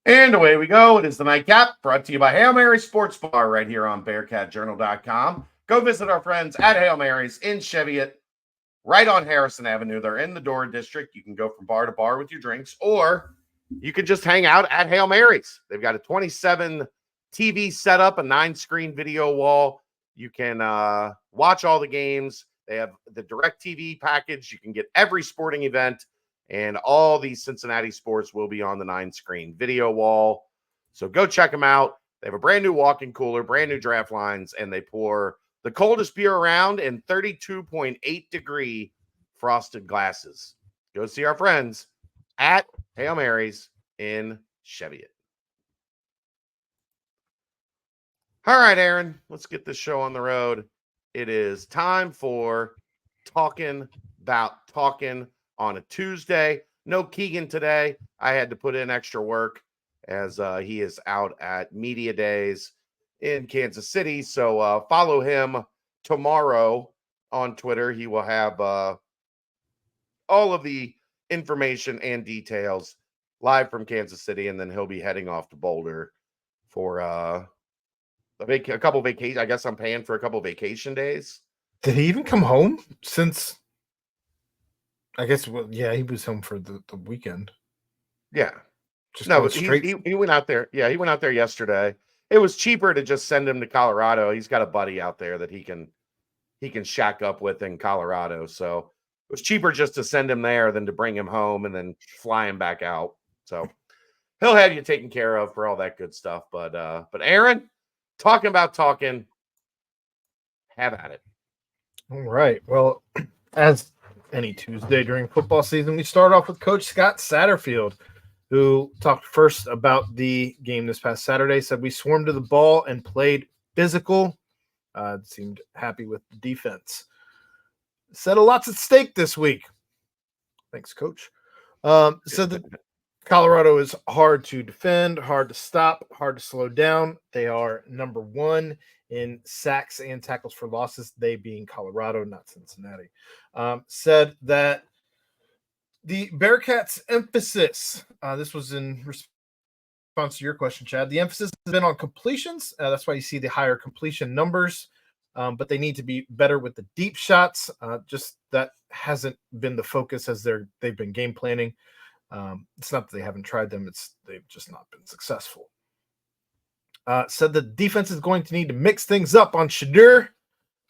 And away we go. It is the Nightcap brought to you by Hail Mary Sports Bar right here on BearcatJournal.com. Go visit our friends at Hail Mary's in Cheviot, right on Harrison Avenue. They're in the Dora District. You can go from bar to bar with your drinks, or you could just hang out at Hail Mary's. They've got a 27 TV setup, a 9-screen video wall. You can watch all the games. They have the Direct TV package. You can get every sporting event, and all these Cincinnati sports will be on the 9-screen video wall. So go check them out. They have a brand new walk-in cooler, brand new draft lines, and they pour the coldest beer around in 32.8 degree frosted glasses. Go see our friends at Hail Mary's in Cheviot. All right, Aaron, let's get this show on the road. It is time for Talkin' Bout Talkin' on a Tuesday. No Keegan today. I had to put in extra work as he is out at media days in Kansas City. So follow him tomorrow on Twitter. He will have all of the information and details live from Kansas City, and then he'll be heading off to Boulder for a couple vacation. I guess I'm paying for a couple vacation days. Did he even come home since? I guess, well, yeah, he was home for the weekend. Yeah. Just No, going but he went out there. Yeah, he went out there yesterday. It was cheaper to just send him to Colorado. He's got a buddy out there that he can shack up with in Colorado. So it was cheaper just to send him there than to bring him home and then fly him back out. So he'll have you taken care of for all that good stuff. But Aaron, talking about talking, have at it. All right. Well, as any Tuesday during football season, we start off with Coach Scott Satterfield, who talked first about the game this past Saturday, said we swarmed to the ball and played physical. Seemed happy with the defense. Said a lot's at stake this week. Thanks, Coach. Said that Colorado is hard to defend, hard to stop, hard to slow down. They are number one in sacks and tackles for losses, they being Colorado, not Cincinnati. Said that the Bearcats' emphasis, this was in response to your question, Chad, the emphasis has been on completions. That's why you see the higher completion numbers, but they need to be better with the deep shots. Just that hasn't been the focus as they've been game planning. It's not that they haven't tried them, they've just not been successful. Said the defense is going to need to mix things up on Shadur.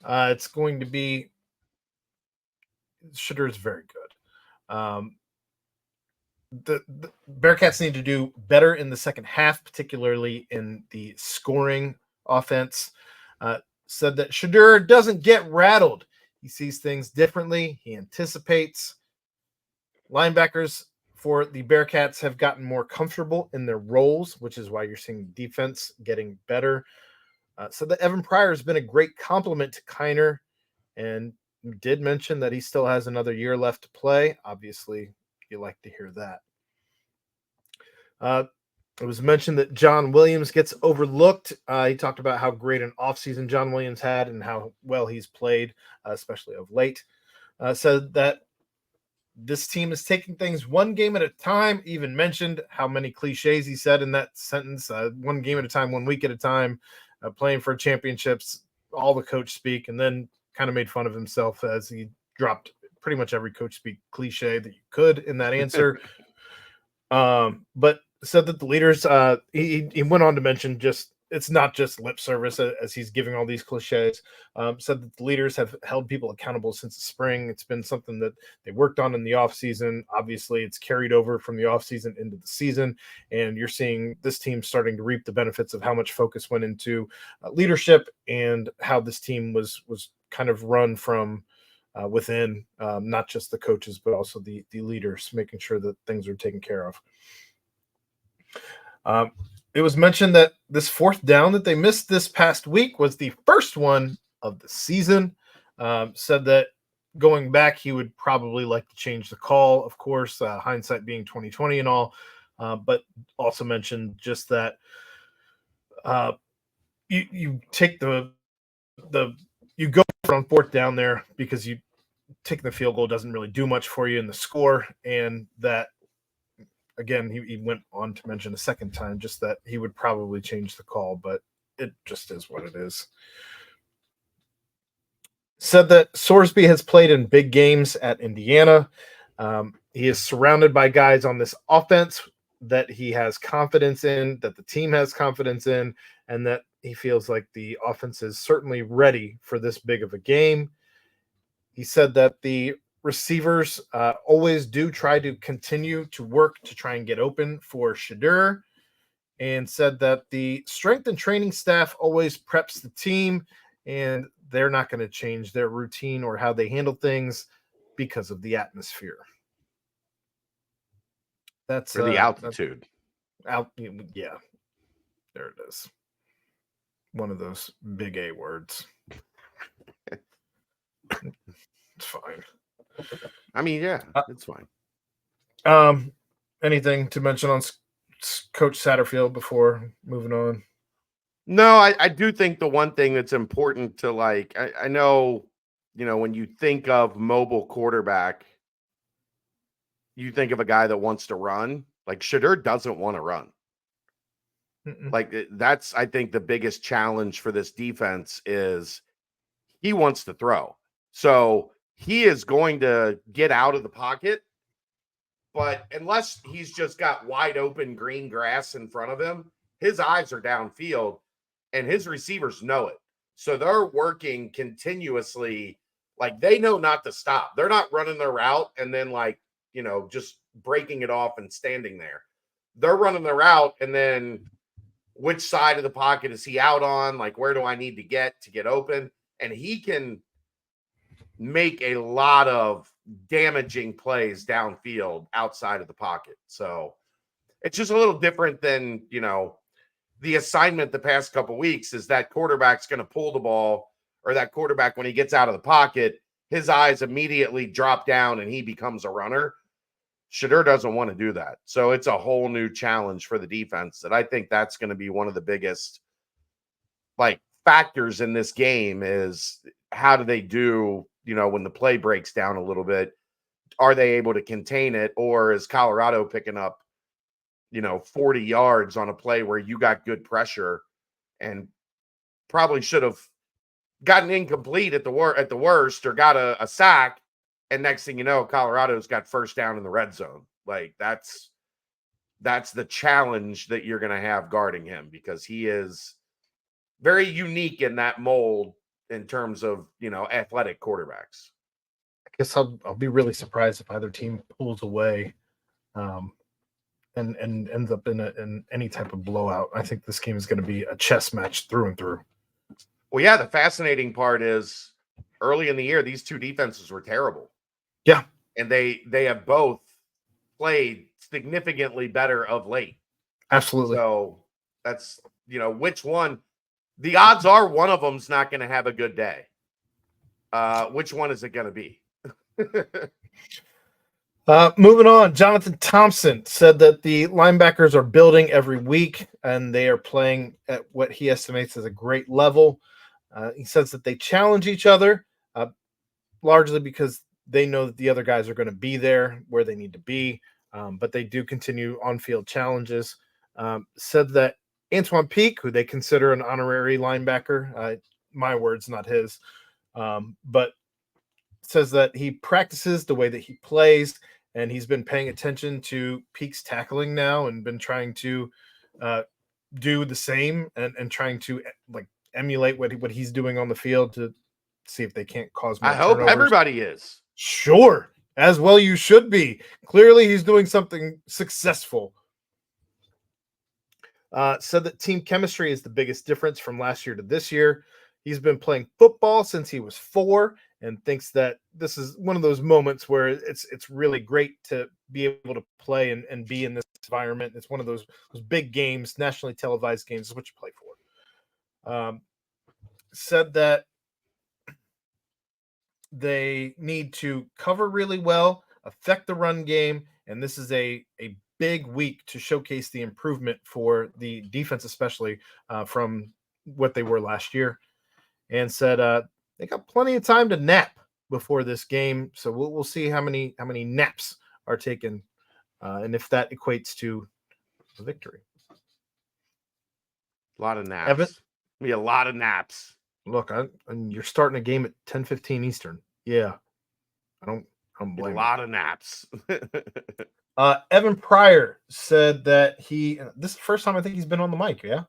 It's going to be Shadur is very good. The Bearcats need to do better in the second half, particularly in the scoring offense. Said that Shadur doesn't get rattled. He sees things differently. He anticipates. Linebackers for the Bearcats have gotten more comfortable in their roles, which is why you're seeing defense getting better. So that Evan Pryor has been a great compliment to Kiner, and did mention that he still has another year left to play. Obviously, you like to hear that. It was mentioned that John Williams gets overlooked. He talked about how great an offseason John Williams had and how well he's played, especially of late. Said that this team is taking things one game at a time. Even mentioned how many cliches he said in that sentence. One game at a time, 1 week at a time, playing for championships, all the coach speak, and then kind of made fun of himself as he dropped pretty much every coach speak cliche that you could in that answer. But said that the leaders, he went on to mention just it's not just lip service as he's giving all these cliches. Said that the leaders have held people accountable since the spring. It's been something that they worked on in the offseason. Obviously, it's carried over from the offseason into the season, and you're seeing this team starting to reap the benefits of how much focus went into leadership and how this team was kind of run from within, not just the coaches, but also the leaders, making sure that things are taken care of. It was mentioned that this fourth down that they missed this past week was the first one of the season. Said that going back, he would probably like to change the call, of course, hindsight being 2020 and all, but also mentioned just that you take you go from fourth down there because you taking the field goal doesn't really do much for you in the score, and that again, he went on to mention a second time just that he would probably change the call, but it just is what it is. Said that Sorsby has played in big games at Indiana. He is surrounded by guys on this offense that he has confidence in, that the team has confidence in, and that he feels like the offense is certainly ready for this big of a game. He said that the receivers always do try to continue to work to try and get open for Shadur, and said that the strength and training staff always preps the team, and they're not going to change their routine or how they handle things because of the atmosphere. That's For the altitude. Yeah, there it is. One of those big A words. It's fine. I mean, yeah, it's fine. Anything to mention on Coach Satterfield before moving on? No, I do think the one thing that's important to like, I know, when you think of mobile quarterback, you think of a guy that wants to run. Like Shadur doesn't want to run. Like that's, I think, the biggest challenge for this defense is he wants to throw. So he is going to get out of the pocket, but unless he's just got wide open green grass in front of him, his eyes are downfield and his receivers know it. So they're working continuously. Like they know not to stop. They're not running their route and then just breaking it off and standing there. They're running the route and then which side of the pocket is he out on? Like, where do I need to get open? And he can make a lot of damaging plays downfield outside of the pocket. So it's just a little different than, the assignment the past couple of weeks is that quarterback's going to pull the ball, or that quarterback, when he gets out of the pocket, his eyes immediately drop down and he becomes a runner. Shadur doesn't want to do that. So it's a whole new challenge for the defense that I think that's going to be one of the biggest factors in this game is how do they do, when the play breaks down a little bit, are they able to contain it, or is Colorado picking up 40 yards on a play where you got good pressure and probably should have gotten incomplete at the worst or got a sack. And next thing you know, Colorado's got first down in the red zone. Like that's the challenge that you're going to have guarding him, because he is very unique in that mold in terms of, athletic quarterbacks. I guess I'll be really surprised if either team pulls away and ends up in any type of blowout. I think this game is going to be a chess match through and through. Well, yeah, the fascinating part is early in the year, these two defenses were terrible. Yeah. And they have both played significantly better of late. Absolutely. So that's, which one, the odds are one of them's not going to have a good day. Which one is it going to be? Moving on, Jonathan Thompson said that the linebackers are building every week and they are playing at what he estimates as a great level. He says that they challenge each other largely because they know that the other guys are going to be there where they need to be, but they do continue on-field challenges. Said that Antoine Peak, who they consider an honorary linebacker, my words, not his, but says that he practices the way that he plays, and he's been paying attention to Peak's tackling now and been trying to do the same and trying to emulate what he's doing on the field to see if they can't cause more turnovers. Hope everybody is. Sure. As well you should be. Clearly he's doing something successful. Said that team chemistry is the biggest difference from last year to this year. He's been playing football since he was 4 and thinks that this is one of those moments where it's really great to be able to play and be in this environment. It's one of those big games, nationally televised games, is what you play for. Said that they need to cover really well, affect the run game, and this is a big week to showcase the improvement for the defense, especially from what they were last year. And said they got plenty of time to nap before this game, so we'll see how many naps are taken and if that equates to a victory. A lot of naps. Evan, Be a lot of naps. look, and you're starting a game at 10:15 Eastern. Yeah, I don't blame A you. lot of naps. Evan Pryor said that this is the first time I think he's been on the mic. Yeah,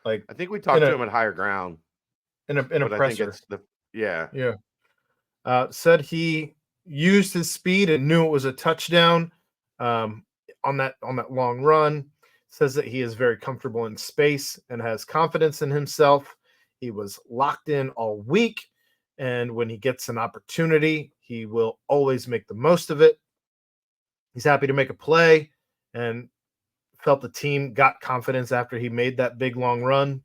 like I think we talked to him at Higher Ground. In a presser. I think it's Yeah. Said he used his speed and knew it was a touchdown on that long run. Says that he is very comfortable in space and has confidence in himself. He was locked in all week, and when he gets an opportunity, he will always make the most of it. He's happy to make a play and felt the team got confidence after he made that big long run.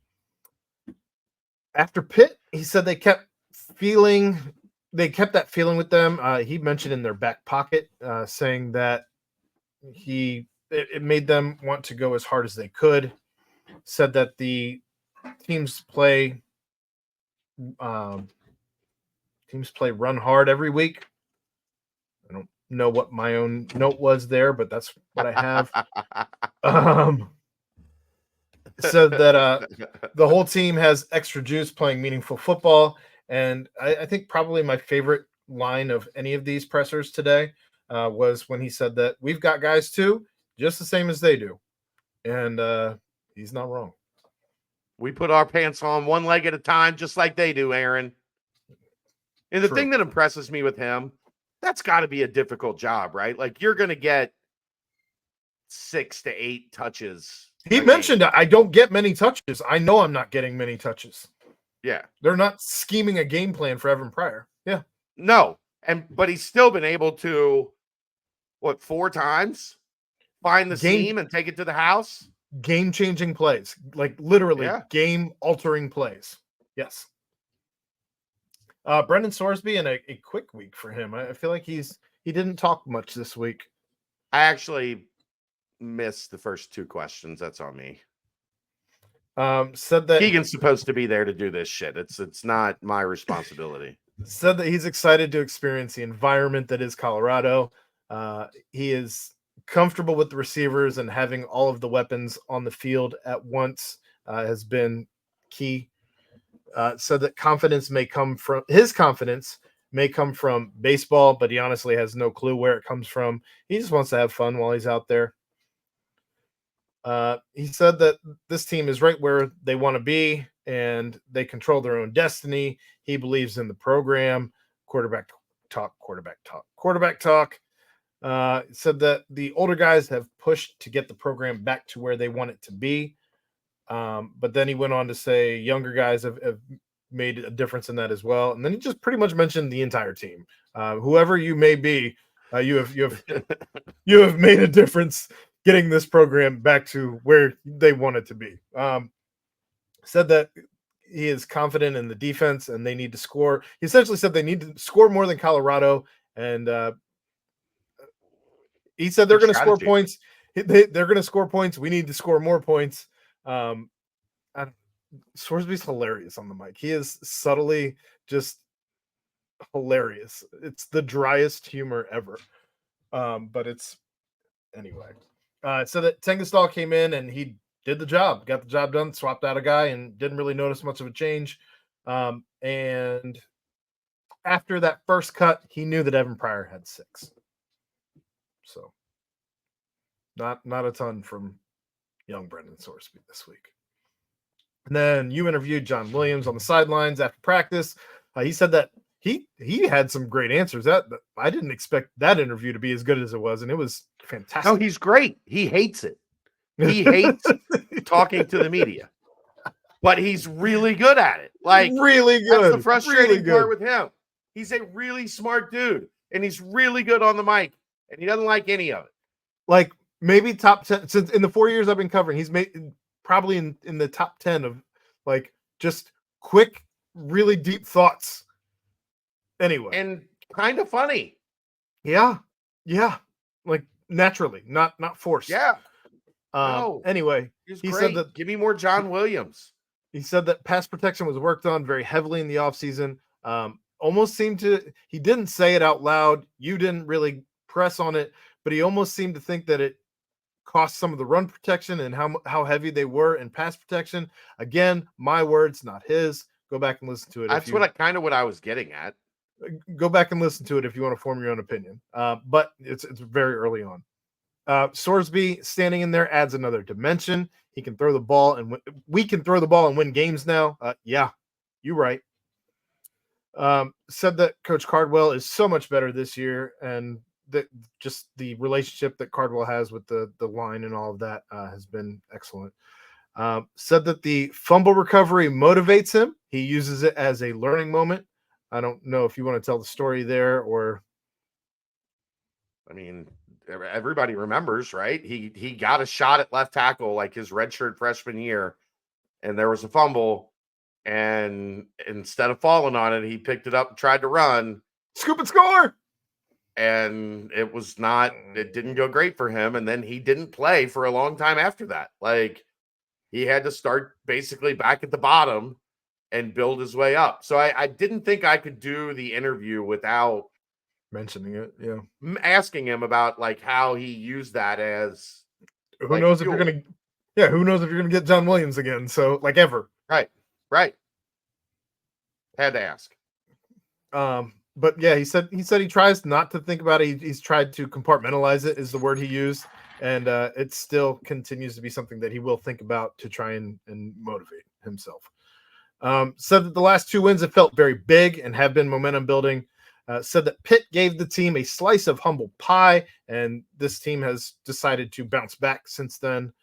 After Pitt, he said they kept that feeling with them. He mentioned in their back pocket, saying that it made them want to go as hard as they could. Said that the teams play run hard every week. I don't know what my own note was there, but that's what I have. Said that the whole team has extra juice playing meaningful football. And I think probably my favorite line of any of these pressers today was when he said that we've got guys too, just the same as they do. And he's not wrong. We put our pants on one leg at a time, just like they do, Aaron. And the thing that impresses me with him, that's got to be a difficult job, right? Like you're going to get 6 to 8 touches. He mentioned I don't get many touches. I know I'm not getting many touches. Yeah. They're not scheming a game plan for Evan Pryor. Yeah. No. But he's still been able to, 4 times find the seam and take it to the house? Game-changing plays. Like literally game-altering plays. Yes. Brendan Sorsby in a quick week for him. I feel like he didn't talk much this week. I actually missed the first 2 questions. That's on me. Said that Keegan's supposed to be there to do this shit. It's not my responsibility. Said that he's excited to experience the environment that is Colorado. He is comfortable with the receivers, and having all of the weapons on the field at once has been key. Said that confidence may come from baseball, but he honestly has no clue where it comes from. He just wants to have fun while he's out there. He said that this team is right where they want to be and they control their own destiny. He believes in the program. Quarterback talk. Said that the older guys have pushed to get the program back to where they want it to be. But then he went on to say younger guys have made a difference in that as well. And then he just pretty much mentioned the entire team. Whoever you may be, you have made a difference getting this program back to where they want it to be. Said that he is confident in the defense and they need to score. He essentially said they need to score more than Colorado. And he said they're going to score points. They're going to score points. We need to score more points. Sorsby's hilarious on the mic. He is subtly just hilarious. It's the driest humor ever. But it's anyway. So that Tengestal came in and he did the job, got the job done, swapped out a guy, and didn't really notice much of a change. And after that first cut, he knew that Evan Pryor had 6. So not a ton from young Brendan Sorsby this week. And then you interviewed John Williams on the sidelines after practice. He said that he had some great answers. That I didn't expect that interview to be as good as it was, and it was fantastic. No, he's great. He hates it. He hates talking to the media, but he's really good at it. Like really good. That's the frustrating part with him. He's a really smart dude, and he's really good on the mic, and he doesn't like any of it. Like maybe top 10 since in the 4 years I've been covering, he's made probably in the top 10 of like just quick, really deep thoughts. Anyway, and kind of funny. Yeah, like naturally, not forced. Yeah. Anyway, he said that give me more John Williams. He said that pass protection was worked on very heavily in the offseason. Almost seemed to, he didn't say it out loud. You didn't really press on it, but he almost seemed to think that it cost some of the run protection and how heavy they were in pass protection. Again, my words, not his. Go back and listen to it. That's what I was getting at. Go back and listen to it if you want to form your own opinion. But it's very early on. Sorsby standing in there adds another dimension. He can throw the ball, and we can throw the ball and win games now. Yeah, you're right. Said that Coach Cardwell is so much better this year, and that just the relationship that Cardwell has with the line and all of that has been excellent. Said that the fumble recovery motivates him. He uses it as a learning moment. I don't know if you want to tell the story there or. I mean, everybody remembers, right? He got a shot at left tackle like his redshirt freshman year, and there was a fumble, and instead of falling on it, he picked it up and tried to run. Scoop and score! And it didn't go great for him, and then he didn't play for a long time after that. Like, he had to start basically back at the bottom and build his way up. So I didn't think I could do the interview without mentioning it. Yeah. Asking him about like how he used that as who knows fuel. If you're gonna who knows if you're gonna get John Williams again. So like ever. Right. Had to ask. But yeah, he said he tries not to think about it. He's tried to compartmentalize it is the word he used. And it still continues to be something that he will think about to try and motivate himself. Said that the last 2 wins have felt very big and have been momentum building. Said that Pitt gave the team a slice of humble pie, and this team has decided to bounce back since then.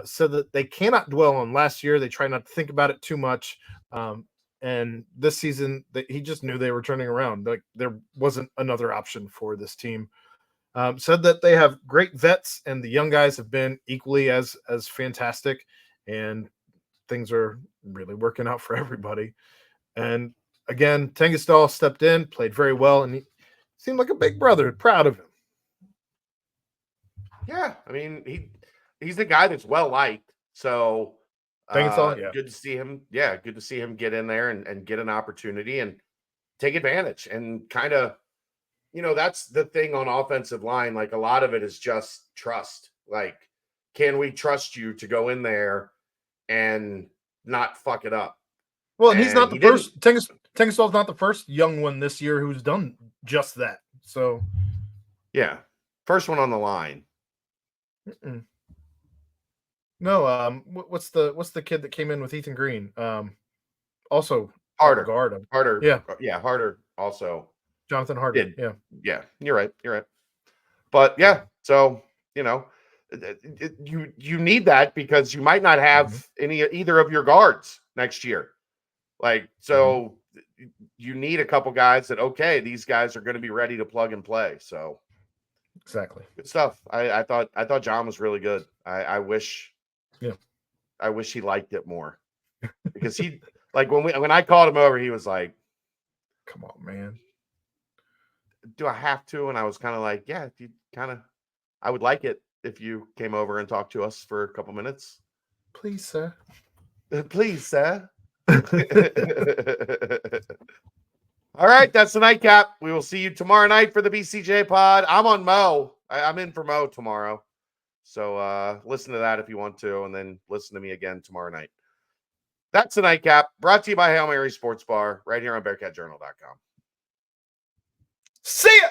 Said that they cannot dwell on last year. They try not to think about it too much. And this season, he just knew they were turning around. Like there wasn't another option for this team. Said that they have great vets, and the young guys have been equally as fantastic, and things are really working out for everybody. And again, Tengisdal stepped in, played very well, and he seemed like a big brother. Proud of him. Yeah, I mean he's the guy that's well liked. So good to see him. Yeah, good to see him get in there and get an opportunity and take advantage and kind of. That's the thing on offensive line. Like a lot of it is just trust. Like, can we trust you to go in there and not fuck it up? Well, and he's not the first. Tengisdal's not the first young one this year who's done just that. So, yeah, first one on the line. No, what's the kid that came in with Ethan Green? Also Harder. Guard. Harder. Yeah, Harder also. Jonathan Harder. Yeah, you're right. But yeah, so you need that because you might not have either of your guards next year. Like, so you need a couple guys that these guys are going to be ready to plug and play. So exactly, good stuff. I thought John was really good. I wish he liked it more because he like when I called him over, he was like, "Come on, man. Do I have to?" And I was kind of like, yeah, I would like it if you came over and talked to us for a couple minutes. Please, sir. Please, sir. All right, that's the nightcap. We will see you tomorrow night for the BCJ pod. I'm on Mo. I'm in for Mo tomorrow. So listen to that if you want to, and then listen to me again tomorrow night. That's the nightcap, brought to you by Hail Mary Sports Bar, right here on BearcatJournal.com. See ya!